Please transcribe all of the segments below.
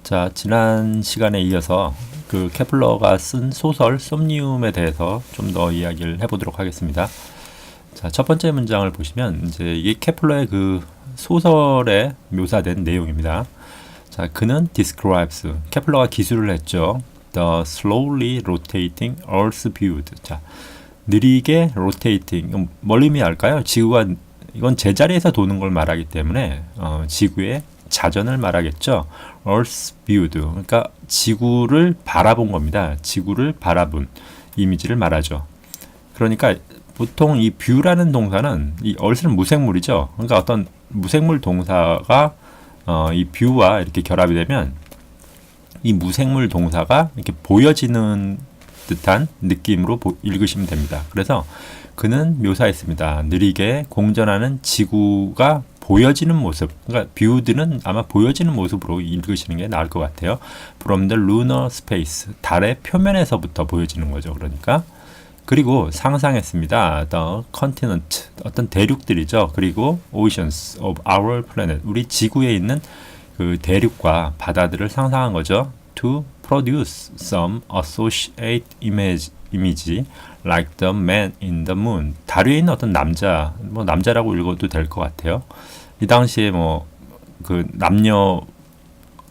자, 지난 시간에 이어서 그 케플러가 쓴 소설 솜니움에 대해서 좀 더 이야기를 해보도록 하겠습니다. 자, 첫 번째 문장을 보시면 이제 이게 케플러의 그 소설에 묘사된 내용입니다. 자, 그는 describes, 케플러가 기술을 했죠. The slowly rotating Earth's viewed. 자, 느리게 rotating, 뭘 의미할까요? 지구가 이건 제자리에서 도는 걸 말하기 때문에 지구의 자전을 말하겠죠. Earth's viewed, 그러니까 지구를 바라본 겁니다. 지구를 바라본 이미지를 말하죠. 그러니까 보통 이 view라는 동사는 이 Earth는 무생물이죠. 그러니까 어떤 무생물 동사가 이 view와 이렇게 결합이 되면 이 무생물 동사가 이렇게 보여지는 듯한 느낌으로 읽으시면 됩니다. 그래서 그는 묘사했습니다. 느리게 공전하는 지구가 보여지는 모습, 그러니까 viewed는 아마 보여지는 모습으로 읽으시는 게 나을 것 같아요. From the lunar space, 달의 표면에서부터 보여지는 거죠. 그러니까 그리고 상상했습니다. The continent, 어떤 대륙들이죠. 그리고 oceans of our planet, 우리 지구에 있는 그 대륙과 바다들을 상상한 거죠. To produce some associate image like the man in the moon. 달 위에 있는 어떤 남자, 뭐 남자라고 읽어도 될 것 같아요. 이 당시에 뭐 그 남녀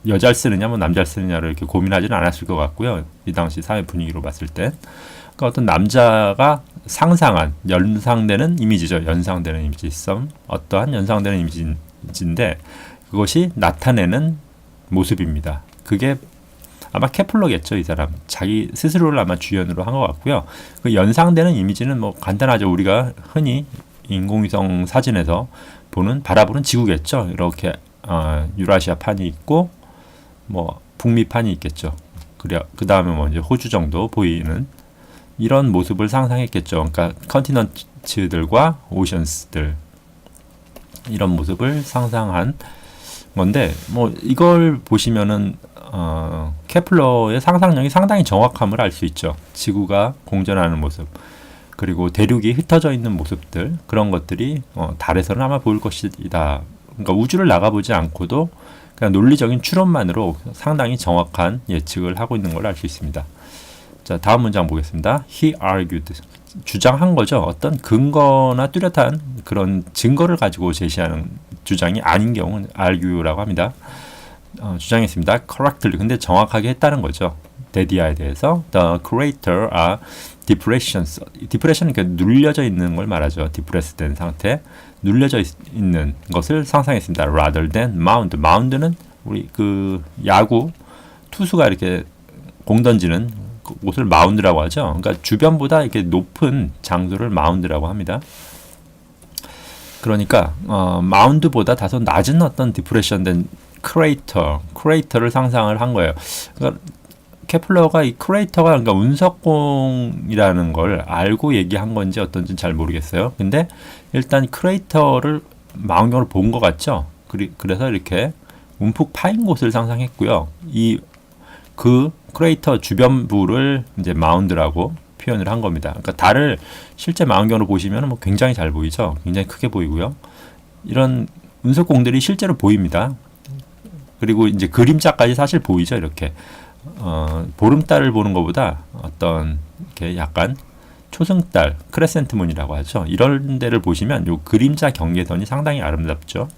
여자를 쓰느냐 뭐 남자를 쓰느냐를 이렇게 고민하지는 않았을 것 같고요. 이 당시 사회 분위기로 봤을 때. 그러니까 어떤 남자가 상상한 연상되는 이미지죠. 연상되는 이미지, 어떠한 연상되는 이미지인데 그것이 나타내는 모습입니다. 그게 아마 케플러겠죠. 이 사람 자기 스스로를 아마 주연으로 한 것 같고요. 그 연상되는 이미지는 뭐 간단하죠. 우리가 흔히 인공위성 사진에서 바라보는 지구겠죠. 이렇게 유라시아 판이 있고 뭐 북미 판이 있겠죠. 그 다음에 뭐 이제 호주 정도 보이는 이런 모습을 상상했겠죠. 그러니까 컨티넌트들과 오션스들 이런 모습을 상상한 건데 뭐 이걸 보시면은 케플러의 상상력이 상당히 정확함을 알 수 있죠. 지구가 공전하는 모습, 그리고 대륙이 흩어져 있는 모습들, 그런 것들이 달에서는 아마 보일 것이다. 그러니까 우주를 나가보지 않고도 그냥 논리적인 추론만으로 상당히 정확한 예측을 하고 있는 걸 알 수 있습니다. 자, 다음 문장 보겠습니다. He argued, 주장한 거죠. 어떤 근거나 뚜렷한 그런 증거를 가지고 제시하는 주장이 아닌 경우는 argue라고 합니다. 주장했습니다. correctly, 근데 정확하게 했다는 거죠. 데디아에 대해서 the crater are depressions. depression은 이렇게 눌려져 있는 걸 말하죠. depressed 된 상태, 눌려져 있는 것을 상상했습니다. rather than mound. mound는 우리 그 야구 투수가 이렇게 공 던지는 곳을 마운드라고 하죠. 그러니까 주변보다 이렇게 높은 장소를 마운드라고 합니다. 그러니까 마운드보다 다소 낮은 어떤 디프레션된 크레이터를 상상을 한 거예요. 그러니까 케플러가 이 크레이터가 그러니까 운석공이라는 걸 알고 얘기한 건지 어떤지 잘 모르겠어요. 근데 일단 크레이터를 망원경으로 본 것 같죠. 그래서 이렇게 움푹 파인 곳을 상상했고요. 그 크레이터 주변부를 이제 마운드라고 표현을 한 겁니다. 그러니까 달을 실제 망원경으로 보시면 뭐 굉장히 잘 보이죠. 굉장히 크게 보이고요. 이런 운석공들이 실제로 보입니다. 그리고 이제 그림자까지 사실 보이죠. 이렇게 보름달을 보는 것보다 어떤 이렇게 약간 초승달, 크레센트 문이라고 하죠. 이런 데를 보시면 요 그림자 경계선이 상당히 아름답죠.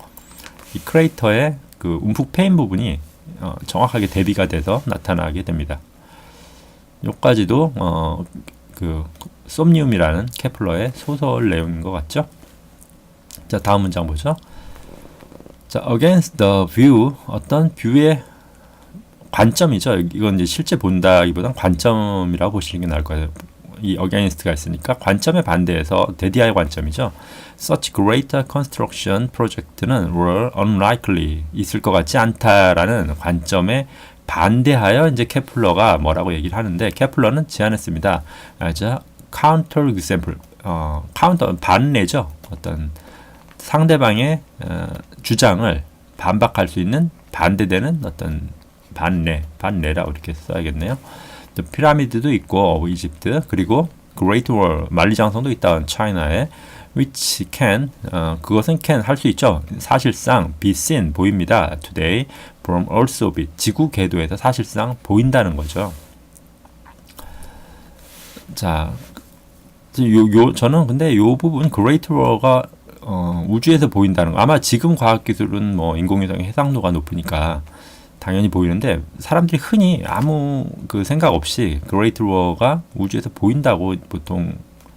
이 크레이터의 그 움푹 패인 부분이 정확하게 대비가 돼서 나타나게 됩니다. 요까지도 그 솜니움이라는 케플러의 소설 내용인 것 같죠? 자, 다음 문장 보죠. 자, against the view, 어떤 뷰의 관점이죠. 이건 이제 실제 본다기보단 관점이라고 보시는 게 나을 거예요. 이 against가 있으니까 관점에 반대해서 데디아의 관점이죠. Such greater construction project는 were unlikely, 있을 것 같지 않다라는 관점에 반대하여 이제 케플러가 뭐라고 얘기를 하는데 케플러는 제안했습니다. as a counter example, counter 반례죠. 어떤 상대방의 주장을 반박할 수 있는 반대되는 어떤 반례라고 이렇게 써야겠네요. 피라미드도 있고 이집트, 그리고 Great Wall 만리장성도 있다. 차이나에 which can 그것은 can 할 수 있죠. 사실상 be seen 보입니다. today from Earth's orbit 지구 궤도에서 사실상 보인다는 거죠. 자, 저는 근데 요 부분 Great War가 우주에서 보인다는 거 아마 지금 과학기술은 뭐 인공위성의 해상도가 높으니까 당연히 보이는데 사람들이 흔히 아무 그 생각 없이 그레이트 워가 우주에서 보인다고 보통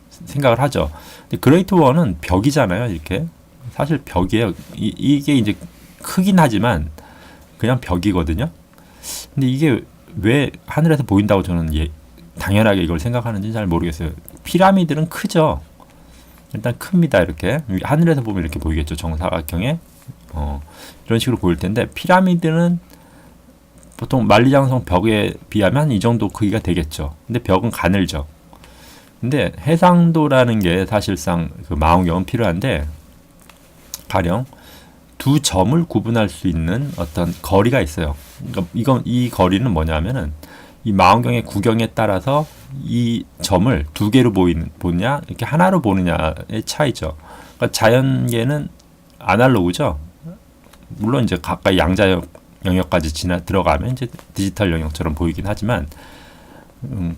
생각을 하죠. 근데 그레이트 워는 벽이잖아요. 이렇게 사실 벽이에요. 이게 이제 크긴 하지만 그냥 벽이거든요. 근데 이게 왜 하늘에서 보인다고 저는 당연하게 이걸 생각하는지 잘 모르겠어요. 피라미드는 크죠. 일단 큽니다. 이렇게 하늘에서 보면 이렇게 보이겠죠. 정사각형에 이런 식으로 보일 텐데 피라미드는 보통 만리장성 벽에 비하면 이 정도 크기가 되겠죠. 근데 벽은 가늘죠. 근데 해상도라는 게 사실상 그 망원경은 필요한데 가령 두 점을 구분할 수 있는 어떤 거리가 있어요. 그러니까 이 거리는 뭐냐면은 이 망원경의 구경에 따라서 이 점을 두 개로 보느냐 이렇게 하나로 보느냐의 차이죠. 그러니까 자연계는 아날로그죠. 물론 이제 가까이 양자 영역까지 들어가면 이제 디지털 영역처럼 보이긴 하지만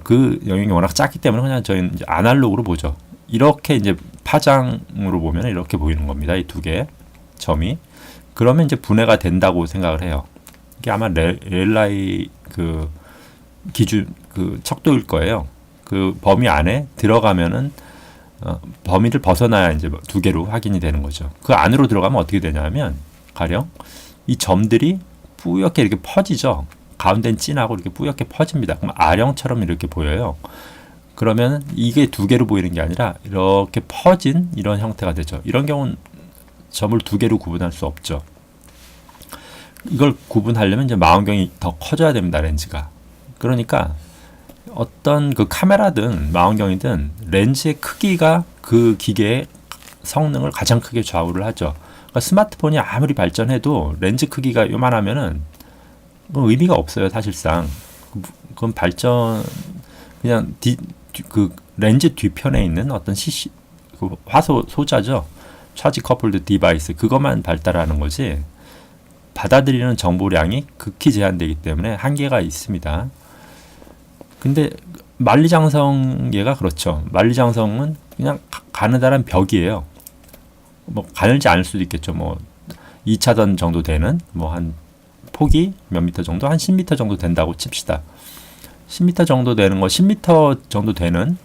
그 영역이 워낙 작기 때문에 그냥 저희는 이제 아날로그로 보죠. 이렇게 이제 파장으로 보면 이렇게 보이는 겁니다. 이 두 개의 점이. 그러면 이제 분해가 된다고 생각을 해요. 이게 아마 렐라이 그 기준 그 척도일 거예요. 그 범위 안에 들어가면은 범위를 벗어나야 이제 두 개로 확인이 되는 거죠. 그 안으로 들어가면 어떻게 되냐면 가령 이 점들이 뿌옇게 이렇게 퍼지죠. 가운데는 진하고 이렇게 뿌옇게 퍼집니다. 그럼 아령처럼 이렇게 보여요. 그러면 이게 두 개로 보이는 게 아니라 이렇게 퍼진 이런 형태가 되죠. 이런 경우는 점을 두 개로 구분할 수 없죠. 이걸 구분하려면 이제 망원경이 더 커져야 됩니다. 렌즈가. 그러니까 어떤 그 카메라든 망원경이든 렌즈의 크기가 그 기계의 성능을 가장 크게 좌우를 하죠. 그러니까 스마트폰이 아무리 발전해도 렌즈 크기가 요만하면은 의미가 없어요. 사실상 그건 그냥 그 렌즈 뒤편에 있는 어떤 그 화소 소자죠. 차지 커플드 디바이스 그것만 발달하는 거지 받아들이는 정보량이 극히 제한되기 때문에 한계가 있습니다. 근데 만리장성계가 그렇죠. 만리장성은 그냥 가느다란 벽이에요. 뭐 가늘지 않을 수도 있겠죠. 뭐 2차선 정도 되는 뭐 한 폭이 몇 미터 정도 한 10미터 정도 된다고 칩시다. 10미터 정도 되는 거 10미터 정도 되는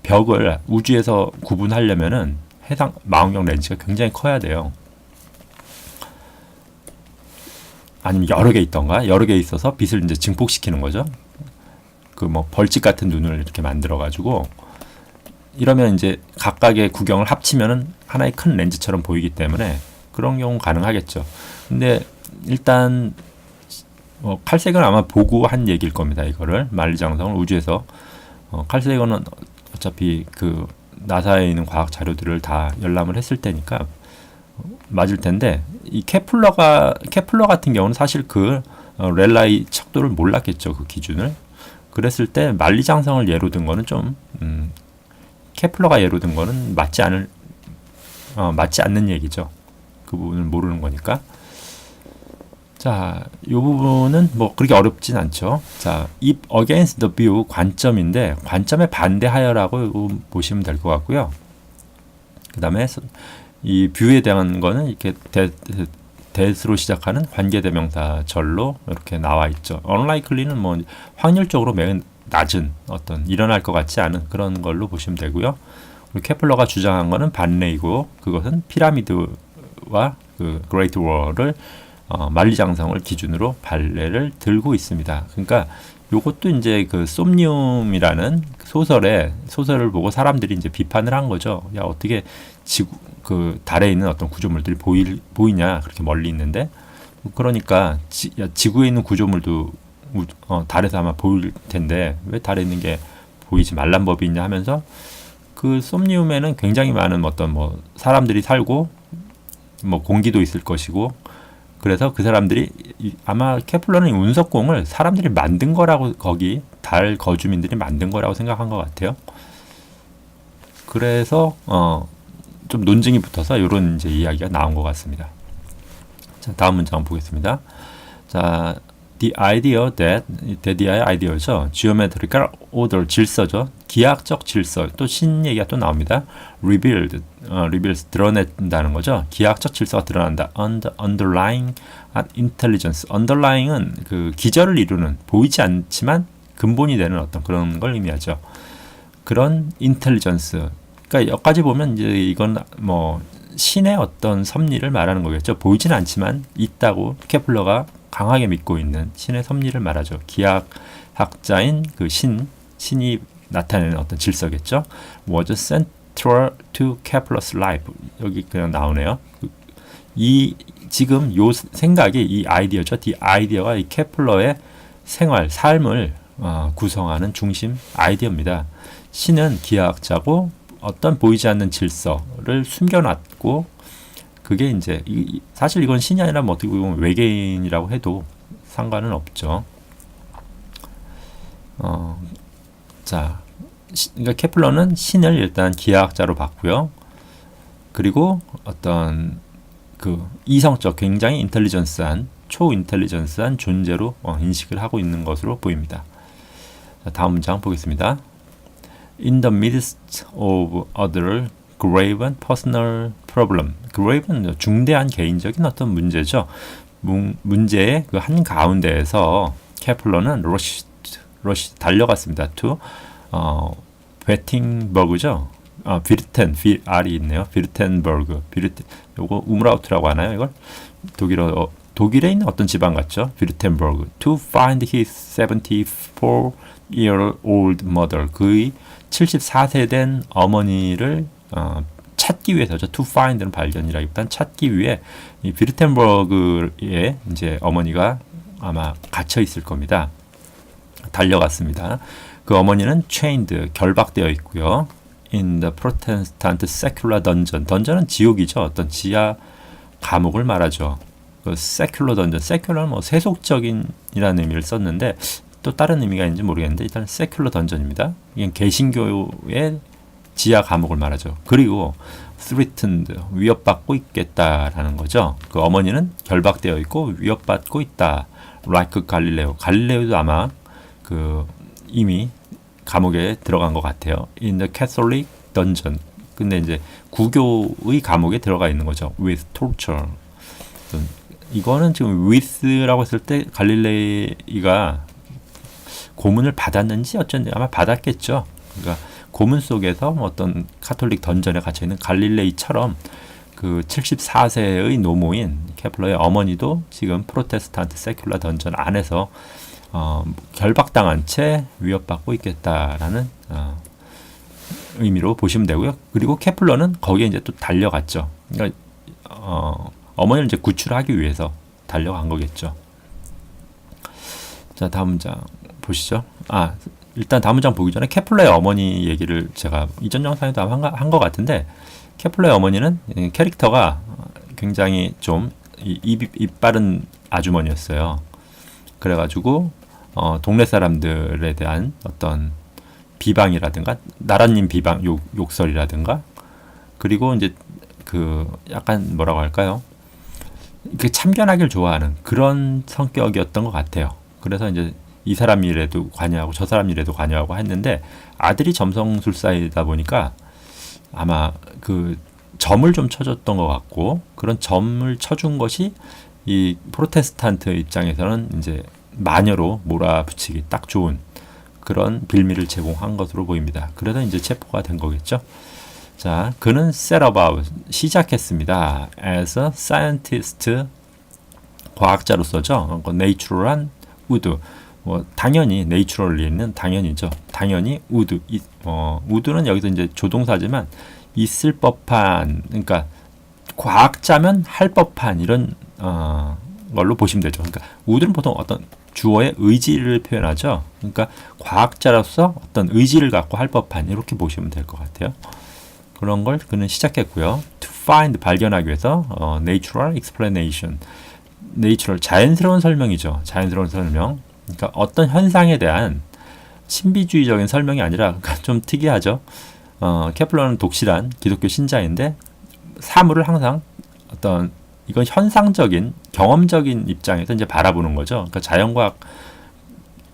벽을 우주에서 구분하려면은 해당 망원경 렌즈가 굉장히 커야 돼요. 아니면 여러 개 있던가 여러 개 있어서 빛을 이제 증폭시키는 거죠. 그 뭐 벌집 같은 눈을 이렇게 만들어 가지고 이러면 이제 각각의 구경을 합치면은 하나의 큰 렌즈처럼 보이기 때문에 그런 경우 가능하겠죠. 근데 일단 칼세건은 아마 보고 한 얘기일 겁니다. 이거를 만리장성을 우주에서 칼세건은 어차피 그 나사에 있는 과학 자료들을 다 열람을 했을 테니까 맞을 텐데 이 케플러 같은 경우는 사실 그 렐라이 척도를 몰랐겠죠. 그 기준을. 그랬을 때 만리장성을 예로 든 거는 좀 케플러가 예로 든 거는 맞지 않는 얘기죠. 그 부분을 모르는 거니까. 자, 이 부분은 뭐 그렇게 어렵진 않죠. 자, if against the view 관점인데 관점에 반대하여라고 보시면 될 것 같고요. 그 다음에 이 뷰에 대한 거는 이렇게 that으로 시작하는 관계대명사 절로 이렇게 나와 있죠. unlikely는 뭐 확률적으로 매우 낮은 어떤 일어날 것 같지 않은 그런 걸로 보시면 되고요. 그리고 케플러가 주장한 거는 반레이고 그것은 피라미드와 그 그레이트 월을 만리장성을 기준으로 발레를 들고 있습니다. 그러니까 요것도 이제 그 솜니움이라는 소설을 보고 사람들이 이제 비판을 한 거죠. 야, 어떻게 그 달에 있는 어떤 구조물들이 보이냐 그렇게 멀리 있는데 그러니까 지구에 있는 구조물도 달에서 아마 보일 텐데 왜 달에 있는 게 보이지 말란 법이 있냐 하면서 그 솜니움에는 굉장히 많은 어떤 뭐 사람들이 살고 뭐 공기도 있을 것이고 그래서 그 사람들이 아마 케플러는 운석공을 사람들이 만든 거라고 거기 달 거주민들이 만든 거라고 생각한 것 같아요. 그래서 좀 논증이 붙어서 이런 이제 이야기가 나온 것 같습니다. 자, 다음 문장 보겠습니다. 자, the idea that, 대디아의 아이디어죠. geometrical order, 질서죠. 기하학적 질서, 또 신 얘기가 또 나옵니다. revealed, reveals, 드러낸다는 거죠. 기하학적 질서가 드러난다. underlying intelligence, underlying은 그 기저를 이루는, 보이지 않지만 근본이 되는 어떤 그런 걸 의미하죠. 그런 intelligence, 그러니까 여기까지 보면 이제 이건 뭐 신의 어떤 섭리를 말하는 거겠죠. 보이지는 않지만 있다고 케플러가 강하게 믿고 있는 신의 섭리를 말하죠. 기하학자인 그 신이 나타내는 어떤 질서겠죠. was central to Kepler's life. 여기 그냥 나오네요. 이 지금 요 생각이 이 아이디어죠. 이 아이디어가 이 케플러의 생활, 삶을 구성하는 중심 아이디어입니다. 신은 기하학자고 어떤 보이지 않는 질서를 숨겨놨고, 그게 이제 사실 이건 신이 아니라 뭐 어떻게 보면 외계인이라고 해도 상관은 없죠. 자, 그러니까 케플러는 신을 일단 기하학자로 봤고요. 그리고 어떤 그 이성적, 굉장히 인텔리전스한, 초인텔리전스한 존재로 인식을 하고 있는 것으로 보입니다. 자, 다음 문장 보겠습니다. In the midst of other grave and personal problem. grave는 중대한 개인적인 어떤 문제죠. 문제의 그 한 가운데에서 케플러는 러시 달려갔습니다. to 베팅버그죠. R이 있네요. 비르텐버그. 요거 우므라우트라고 하나요, 이걸? 독일에 있는 어떤 지방 같죠? 비르텐버그. To find his 74-year-old mother. 그의 74세 된 어머니를 찾기 위해서죠. To find는 발견이라기보단 찾기 위해 이 비르텐버그의 이제 어머니가 아마 갇혀 있을 겁니다. 달려갔습니다. 그 어머니는 chained, 결박되어 있고요. In the Protestant secular dungeon. 던전은 지옥이죠. 어떤 지하 감옥을 말하죠. 그 secular dungeon, secular는 뭐 세속적인이라는 의미를 썼는데 또 다른 의미가 있는지 모르겠는데 일단 secular dungeon입니다. 이게 개신교의 지하 감옥을 말하죠. 그리고 threatened, 위협받고 있겠다라는 거죠. 그 어머니는 결박되어 있고 위협받고 있다. like 갈릴레오. 갈릴레오도 아마 그 이미 감옥에 들어간 것 같아요. In the Catholic dungeon. 근데 이제 구교의 감옥에 들어가 있는 거죠. With torture. 이거는 지금 with라고 했을 때 갈릴레이가 고문을 받았는지 어쩐지 아마 받았겠죠. 그러니까 고문 속에서 어떤 카톨릭 던전에 갇혀 있는 갈릴레이처럼 그 74세의 노모인 케플러의 어머니도 지금 프로테스탄트 세큘라 던전 안에서 결박당한 채 위협받고 있겠다라는 의미로 보시면 되고요. 그리고 케플러는 거기에 이제 또 달려갔죠. 그러니까 어머니를 이제 구출하기 위해서 달려간 거겠죠. 자, 다음 문장 보시죠. 일단 다음 문장 보기 전에 케플러의 어머니 얘기를 제가 이전 영상에도 한 것 같은데, 케플러의 어머니는 캐릭터가 굉장히 좀 입 바른 아주머니였어요. 그래가지고 동네 사람들에 대한 어떤 비방이라든가 나라님 비방 욕설이라든가, 그리고 이제 그 약간 뭐라고 할까요? 그 참견하기를 좋아하는 그런 성격이었던 것 같아요. 그래서 이제 이 사람 일에도 관여하고 저 사람 일에도 관여하고 했는데, 아들이 점성술사이다 보니까 아마 그 점을 좀 쳐줬던 것 같고, 그런 점을 쳐준 것이 이 프로테스탄트 입장에서는 이제 마녀로 몰아붙이기 딱 좋은 그런 빌미를 제공한 것으로 보입니다. 그래서 이제 체포가 된 거겠죠. 자, 그는 set about, 시작했습니다. as a scientist, 과학자로서죠. natural한 would, 당연히 naturally는 당연히죠. 당연히 would, would는 여기서 이제 조동사지만 있을 법한, 그러니까 과학자면 할 법한 이런 걸로 보시면 되죠. 그러니까 would는 보통 어떤 주어의 의지를 표현하죠. 그러니까 과학자로서 어떤 의지를 갖고 할 법한, 이렇게 보시면 될 것 같아요. 그런 걸 그는 시작했고요. To find, 발견하기 위해서 natural explanation, natural, 자연스러운 설명이죠. 자연스러운 설명. 그러니까 어떤 현상에 대한 신비주의적인 설명이 아니라, 그러니까 좀 특이하죠. 케플러는 독실한 기독교 신자인데 사물을 항상 어떤 이건 현상적인 경험적인 입장에서 이제 바라보는 거죠. 그러니까 자연과학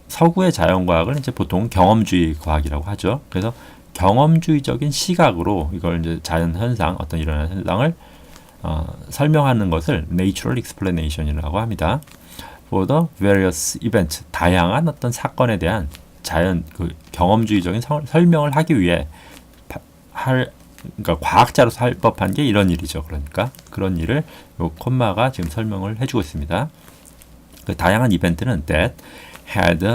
서구의 자연과학을 이제 보통 경험주의 과학이라고 하죠. 그래서 경험주의적인 시각으로 이걸 이제 자연 현상 어떤 일어나는 현상을 설명하는 것을 natural explanation이라고 합니다. For the various events 다양한 어떤 사건에 대한 자연 그 경험주의적인 설명을 하기 위해 그러니까 과학자로서 할 법한 게 이런 일이죠. 그러니까 그런 일을 요 콤마가 지금 설명을 해주고 있습니다. 그 다양한 이벤트는 that had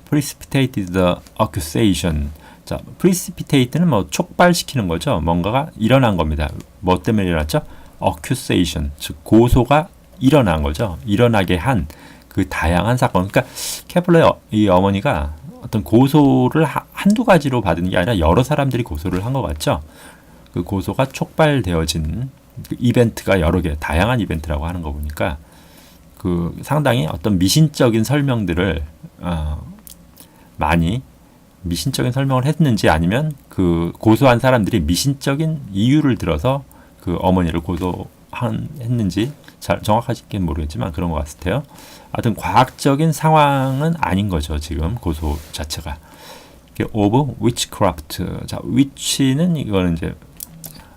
precipitated the accusation. 자, precipitate는 뭐 촉발시키는 거죠. 뭔가가 일어난 겁니다. 뭐 때문에 일어났죠? accusation, 즉 고소가 일어난 거죠. 일어나게 한 그 다양한 사건. 그러니까 케플러의 이 어머니가 어떤 고소를 한두 가지로 받은 게 아니라 여러 사람들이 고소를 한 것 같죠. 그 고소가 촉발되어진 그 이벤트가 여러 개, 다양한 이벤트라고 하는 거 보니까 그 상당히 어떤 미신적인 설명들을 많이 미신적인 설명을 했는지 아니면 그 고소한 사람들이 미신적인 이유를 들어서 그 어머니를 고소했는지 잘 정확하게 모르겠지만 그런 것 같아요. 하여튼 과학적인 상황은 아닌 거죠. 지금 고소 자체가. of witchcraft. 자, witch는 이거는 이제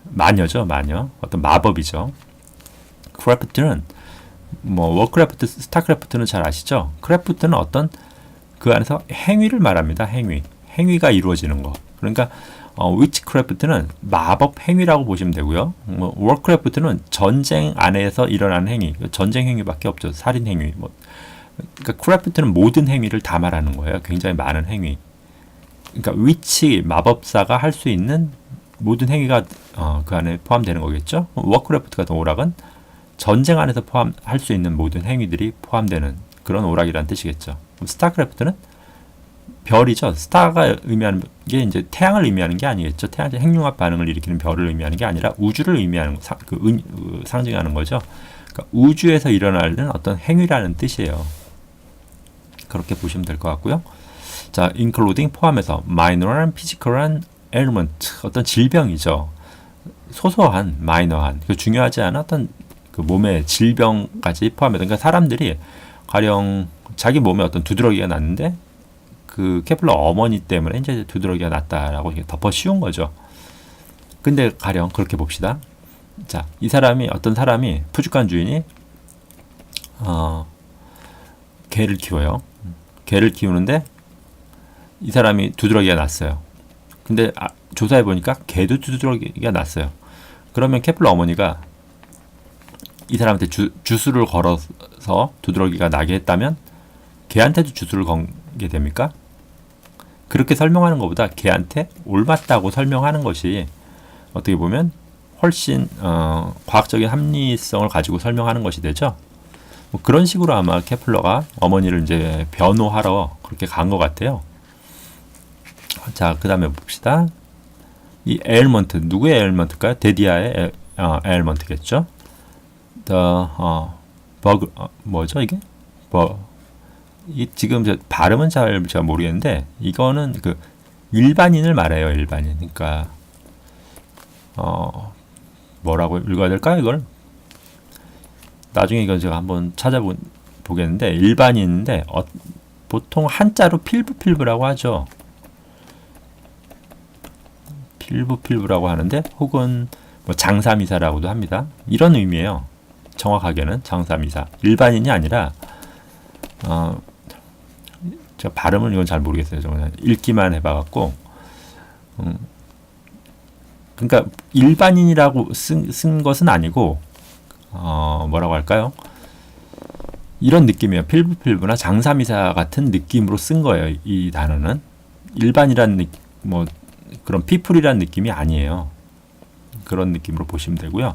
마녀죠. 마녀. 어떤 마법이죠. craft는 뭐 워크래프트, 스타크래프트는 잘 아시죠? 크래프트는 어떤 그 안에서 행위를 말합니다. 행위가 이루어지는 거. 그러니까 위치크래프트는 마법 행위라고 보시면 되고요. 뭐 워크래프트는 전쟁 안에서 일어나는 행위, 전쟁 행위밖에 없죠. 살인 행위. 뭐 그러니까 크래프트는 모든 행위를 다 말하는 거예요. 굉장히 많은 행위. 그러니까 위치 마법사가 할 수 있는 모든 행위가 그 안에 포함되는 거겠죠. 워크래프트 같은 오락은 전쟁 안에서 할 수 있는 모든 행위들이 포함되는 그런 오락이라는 뜻이겠죠. 스타크래프트는 별이죠. 스타가 의미하는 게 이제 태양을 의미하는 게 아니겠죠. 태양의 핵융합 반응을 일으키는 별을 의미하는 게 아니라 우주를 의미하는 상징하는 거죠. 그러니까 우주에서 일어나는 어떤 행위라는 뜻이에요. 그렇게 보시면 될 것 같고요. 자, including 포함해서 minor한 physical한 ailment 어떤 질병이죠. 소소한 마이너한 중요하지 않은 어떤 그 몸의 질병까지 포함해서 그러니까 사람들이 가령 자기 몸에 어떤 두드러기가 났는데 그 케플러 어머니 때문에 이제 두드러기가 났다라고 덮어 씌운 거죠. 근데 가령 그렇게 봅시다. 자, 이 사람이 어떤 사람이 푸주간 주인이 개를 키워요. 개를 키우는데 이 사람이 두드러기가 났어요. 근데 조사해 보니까 개도 두드러기가 났어요. 그러면 케플러 어머니가 이 사람한테 주술을 걸어서 두드러기가 나게 했다면 개한테도 주술을 걸게 됩니까? 그렇게 설명하는 것보다 개한테 올맞다고 설명하는 것이 어떻게 보면 훨씬 과학적인 합리성을 가지고 설명하는 것이 되죠. 뭐 그런 식으로 아마 케플러가 어머니를 이제 변호하러 그렇게 간 것 같아요. 자, 그 다음에 봅시다. 이 에일먼트, 누구의 에일먼트일까요? 데디아의 에일먼트겠죠. 버그, 뭐죠 이게? 이 지금 발음은 잘 제가 모르겠는데 이거는 그 일반인을 말해요. 일반인. 그러니까 뭐라고 읽어야 될까요? 이걸 나중에 이거 제가 한번 찾아보겠는데 일반인인데 보통 한자로 필부라고 하죠. 필부라고 하는데 혹은 뭐 장사미사라고도 합니다. 이런 의미예요. 정확하게는 장사미사. 일반인이 아니라 제가 발음을 이건 잘 모르겠어요. 저는 읽기만 해봐갖고 그러니까 일반인이라고 쓴 것은 아니고 뭐라고 할까요? 이런 느낌이에요. 필부나 장사미사 같은 느낌으로 쓴 거예요. 이 단어는 일반이라는 뭐 그런 피플이라는 느낌이 아니에요. 그런 느낌으로 보시면 되고요.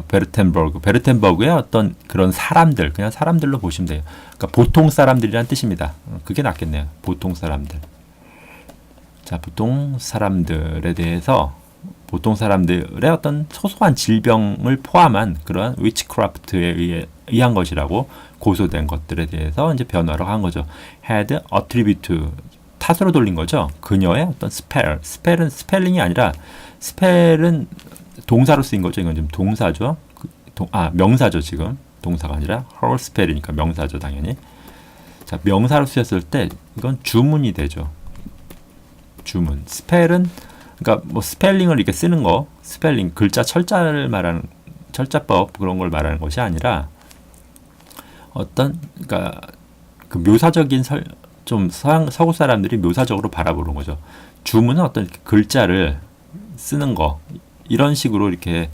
베르텐버그의 어떤 그런 사람들, 그냥 사람들로 보시면 돼요. 그러니까 보통 사람들이란 뜻입니다. 그게 낫겠네요. 보통 사람들. 자, 보통 사람들에 대해서 보통 사람들의 어떤 소소한 질병을 포함한 그러한 위치크래프트에 의한 것이라고 고소된 것들에 대해서 이제 변화를 한 거죠. had attribute 탓으로 돌린 거죠. 그녀의 어떤 스펠은 스펠링이 아니라 스펠은 동사로 쓰인 거죠. 이건 지금 동사죠. 명사죠. 지금 동사가 아니라 her spell이니까 명사죠. 당연히. 자, 명사로 쓰였을 때 이건 주문이 되죠. 주문. 스펠은 그러니까 뭐 스펠링을 이렇게 쓰는 거, 스펠링 글자 철자를 말하는 철자법 그런 걸 말하는 것이 아니라 어떤 그러니까 그 묘사적인 좀 서구 사람들이 묘사적으로 바라보는 거죠. 주문은 어떤 글자를 쓰는 거 이런 식으로 이렇게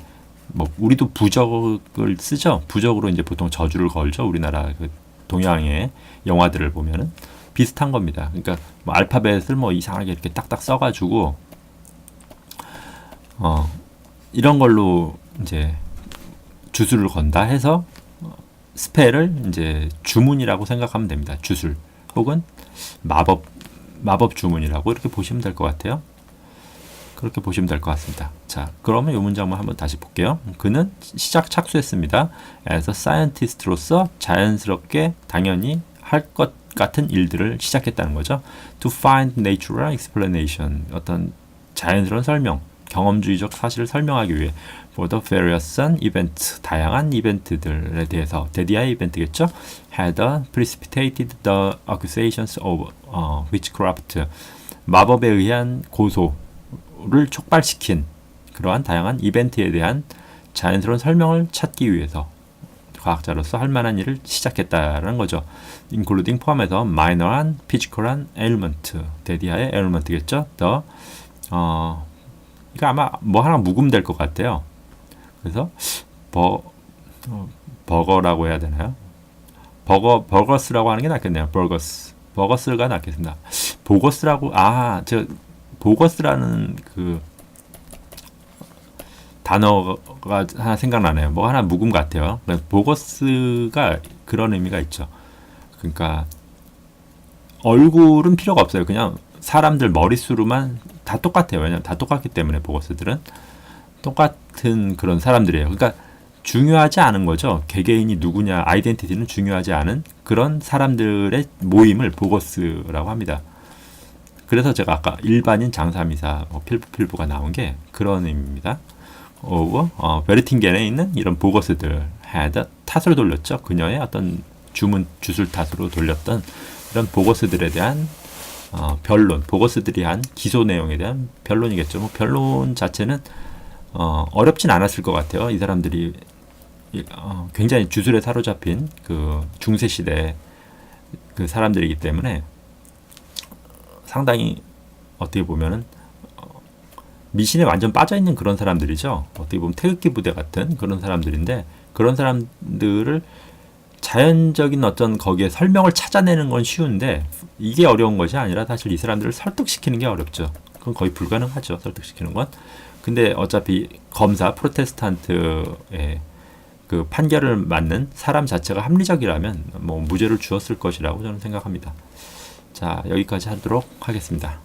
뭐 우리도 부적을 쓰죠. 부적으로 이제 보통 저주를 걸죠. 우리나라 그 동양의 영화들을 보면은 비슷한 겁니다. 그러니까 뭐 알파벳을 뭐 이상하게 이렇게 딱딱 써가지고 이런 걸로 이제 주술을 건다 해서 스펠을 이제 주문이라고 생각하면 됩니다. 주술 혹은 마법 주문이라고 이렇게 보시면 될 것 같아요. 그렇게 보시면 될 것 같습니다. 자, 그러면 이 문장만 한번 다시 볼게요. 그는 시작 착수했습니다. as a scientist로서 자연스럽게 당연히 할 것 같은 일들을 시작했다는 거죠. to find natural explanation 어떤 자연스러운 설명, 경험주의적 사실을 설명하기 위해 for the various events 다양한 이벤트들에 대해서 데디아의 이벤트겠죠. had precipitated the accusations of witchcraft 마법에 의한 고소를 촉발시킨 그러한 다양한 이벤트에 대한 자연스러운 설명을 찾기 위해서 과학자로서 할 만한 일을 시작했다는 거죠. including 포함해서 minor한 physical한 element 데디아의 element겠죠. 이거 아마 뭐 하나 묵음될 것 같아요. 그래서 버거라고 해야 되나요? 버거스라고 하는 게 낫겠네요. 버거스가 낫겠습니다. 보거스라는 그 단어가 하나 생각나네요. 뭐 하나 묵음 같아요. 보거스가 그런 의미가 있죠. 그러니까 얼굴은 필요가 없어요. 그냥 사람들 머릿수로만 다 똑같아요. 왜냐면 다 똑같기 때문에 보거스들은 똑같은 그런 사람들이에요. 그러니까 중요하지 않은 거죠. 개개인이 누구냐, 아이덴티티는 중요하지 않은 그런 사람들의 모임을 보거스라고 합니다. 그래서 제가 아까 일반인 장사미사 필부가 나온 게 그런 의미입니다. 베르팅겐에 있는 이런 보거스들 탓으로 돌렸죠. 그녀의 어떤 주술 탓으로 돌렸던 이런 보거스들에 대한 변론, 보거스들이 한 기소 내용에 대한 변론이겠죠. 뭐 변론 자체는 어렵진 않았을 것 같아요. 이 사람들이 굉장히 주술에 사로잡힌 그 중세 시대 그 사람들이기 때문에 상당히 어떻게 보면은 미신에 완전 빠져 있는 그런 사람들이죠. 어떻게 보면 태극기 부대 같은 그런 사람들인데 그런 사람들을 자연적인 어떤 거기에 설명을 찾아내는 건 쉬운데 이게 어려운 것이 아니라 사실 이 사람들을 설득시키는 게 어렵죠. 그건 거의 불가능하죠. 설득시키는 건. 근데 어차피 검사 프로테스탄트의 그 판결을 맞는 사람 자체가 합리적이라면 뭐 무죄를 주었을 것이라고 저는 생각합니다. 자, 여기까지 하도록 하겠습니다.